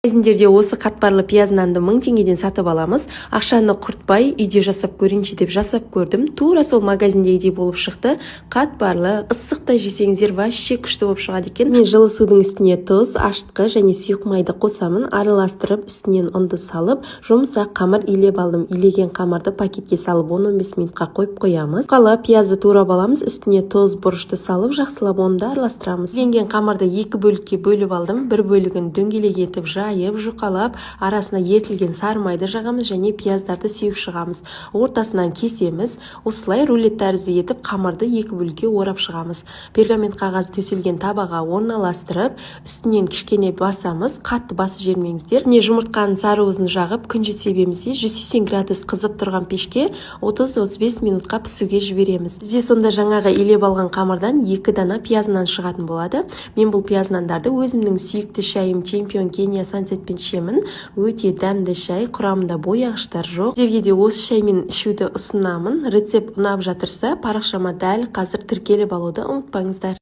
Магазиндерде осы қатпарлы пияз нанды 1000 теңгеден сатып аламыз. Ақшаны құртпай, үйде жасап көрейінші деп жасап көрдім. Тура сол магазиндегідей болып шықты. Қатпарлы, ыстықта жесеңіздер вообще күшті болып шығады екен. Мен жылы судың үстіне тұз, ашытқы және сұйық майды қосамын, араластырып, үстінен ұнды салып, жұмсақ қамыр илеп алдым. Илеген қамырды пакетке салып 10-15 минутқа қойып қоямыз. Қала пиязды турап аламыз, үстіне тұз, бұрышты салып, жақсылап онды араластырамыз. Иленген қамырды 2 бөлікке бөліп алдым. Бір бөлігін дөңгелек етіп жұқалап, арасына ертілген сары майды жағамыз және пияздарды сеуіп шығамыз. Ортасынан кесеміз. Осылай рулет тәрізді етіп қамырды 2 бөлікке орап шығамыз. Пергамент қағаз төселген табаға орналастырып, үстінен кішкене басамыз. Қатты басып жібермеңіздер. Үстіне жұмыртқаның сарыуызын жағып, күнжіт себемізде 180 градус қызып тұрған пешке 30-35 минутқа пісуге жібереміз. Бізде сонда жаңағы илеп алған қамырдан 2 дана пиязынан шығатын болады. Мен бұл пиязнандарды өзімнің сүйікті шайым Чемпион Кения сансетпен ішемін. Өте дәмді шай, құрамында бояғыштар жоқ. Сіздерге де осы шаймен ішуді ұсынамын. Рецепт ұнап жатырса, парақшама дәл қазір тіркеліп алуды ұмытпаңыздар.